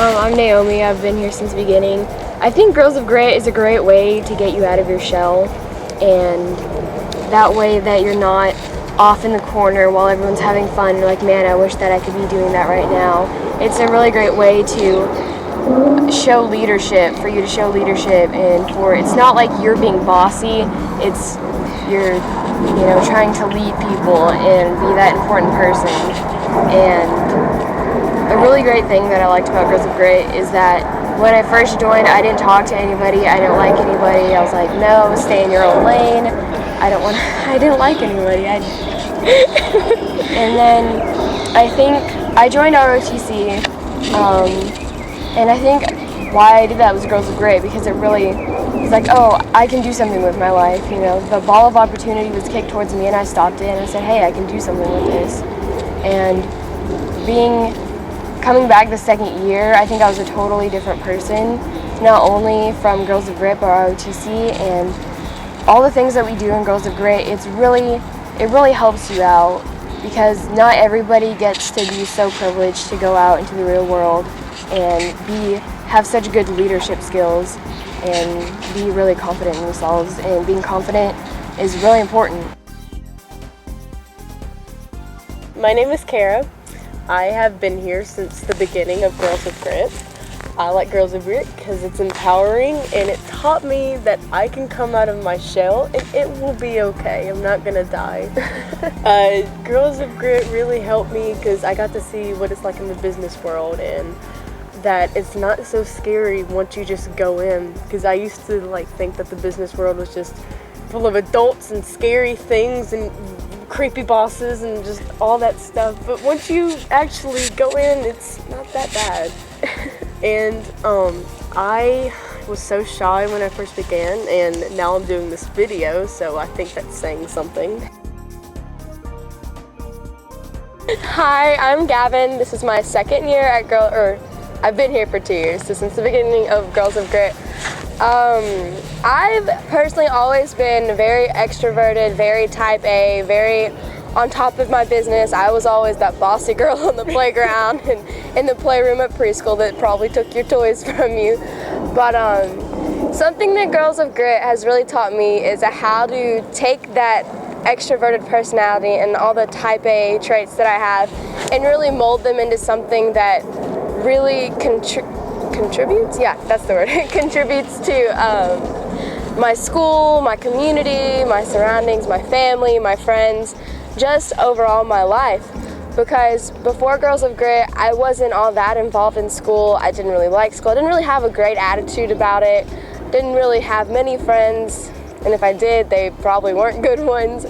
I'm Naomi. I've been here since the beginning. I think Girls of Grit is a great way to get you out of your shell, and that way that you're not off in the corner while everyone's having fun. You're like, man, I wish that I could be doing that right now. It's a really great way to show leadership, for you to show leadership, and it's not like you're being bossy, it's you're trying to lead people and be that important person. And a really great thing that I liked about Girls of Grit is that when I first joined, I didn't talk to anybody, I didn't like anybody. I was like, no, stay in your own lane. I didn't like anybody. And then I think I joined ROTC, and I think why I did that was Girls of Grit, because it really was like, oh, I can do something with my life. The ball of opportunity was kicked towards me, and I stopped it, and I said, hey, I can do something with this. And coming back the second year, I think I was a totally different person, not only from Girls of Grit, but ROTC, and all the things that we do in Girls of Grit, it really helps you out, because not everybody gets to be so privileged to go out into the real world and have such good leadership skills and be really confident in themselves, and being confident is really important. My name is Kara. I have been here since the beginning of Girls of Grit. I like Girls of Grit because it's empowering, and it taught me that I can come out of my shell and it will be okay. I'm not gonna die. Girls of Grit really helped me because I got to see what it's like in the business world, and that it's not so scary once you just go in. Because I used to think that the business world was just full of adults and scary things and creepy bosses and just all that stuff, but once you actually go in, it's not that bad. And I was so shy when I first began, and now I'm doing this video, so I think that's saying something. Hi, I'm Gavin. This is my second year at I've been here for 2 years, so since the beginning of Girls of Grit. I've personally always been very extroverted, very type A, very on top of my business. I was always that bossy girl on the playground and in the playroom at preschool that probably took your toys from you. But something that Girls of Grit has really taught me is how to take that extroverted personality and all the type A traits that I have and really mold them into something that really contributes? Yeah, that's the word. It contributes to my school, my community, my surroundings, my family, my friends, just overall my life. Because before Girls of Grit, I wasn't all that involved in school. I didn't really like school. I didn't really have a great attitude about it. Didn't really have many friends. And if I did, they probably weren't good ones.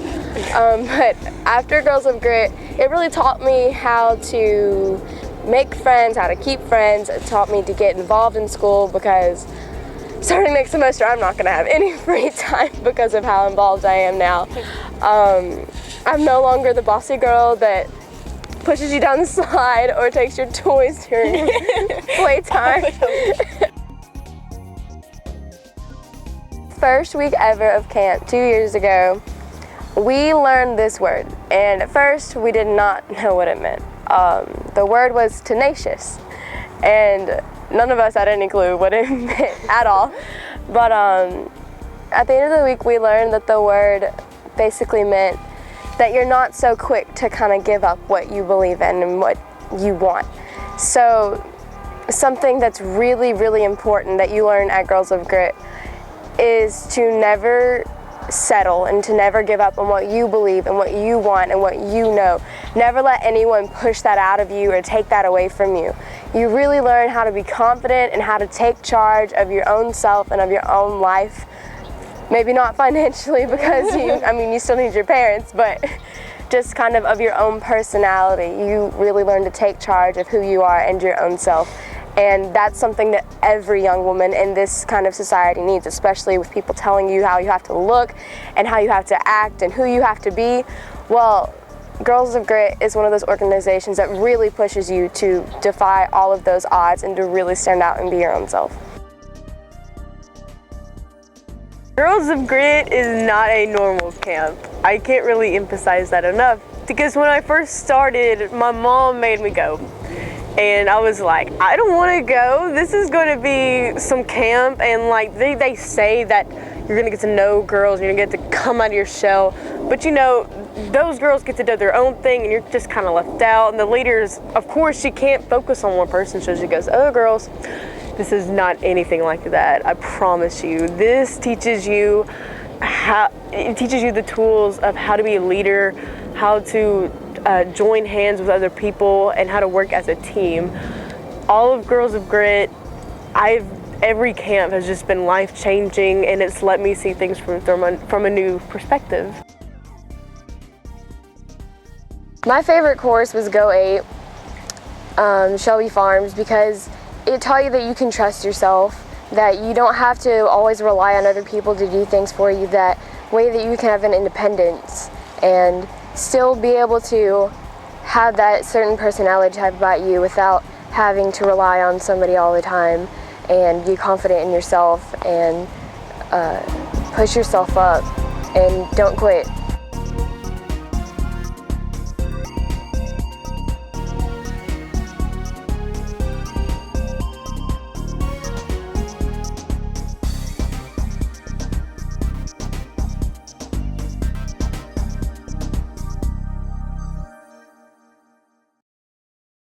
But after Girls of Grit, it really taught me how to make friends, how to keep friends. It taught me to get involved in school, because starting next semester I'm not going to have any free time because of how involved I am now. I'm no longer the bossy girl that pushes you down the slide or takes your toys during playtime. First week ever of camp 2 years ago, we learned this word, and at first we did not know what it meant. The word was tenacious, and none of us had any clue what it meant at all. But at the end of the week, we learned that the word basically meant that you're not so quick to kind of give up what you believe in and what you want. So something that's really, really important that you learn at Girls of Grit is to never settle and to never give up on what you believe and what you want and what you know. Never let anyone push that out of you or take that away from you. You really learn how to be confident and how to take charge of your own self and of your own life. Maybe not financially, because you still need your parents, but just kind of your own personality. You really learn to take charge of who you are and your own self. And that's something that every young woman in this kind of society needs, especially with people telling you how you have to look and how you have to act and who you have to be. Well, Girls of Grit is one of those organizations that really pushes you to defy all of those odds and to really stand out and be your own self. Girls of Grit is not a normal camp. I can't really emphasize that enough, because when I first started, my mom made me go. And I was like, I don't want to go. This is going to be some camp, and like they say that you're going to get to know girls, you're going to get to come out of your shell, but you know, those girls get to do their own thing and you're just kind of left out. And the leaders, of course, she can't focus on one person, so she goes, oh girls, this is not anything like that. I promise you. This teaches you the tools of how to be a leader, how to join hands with other people, and how to work as a team. All of Girls of Grit, every camp has just been life-changing, and it's let me see things from a new perspective. My favorite course was Go 8, Shelby Farms, because it taught you that you can trust yourself, that you don't have to always rely on other people to do things for you, that way that you can have an independence and still be able to have that certain personality type about you without having to rely on somebody all the time, and be confident in yourself and push yourself up and don't quit.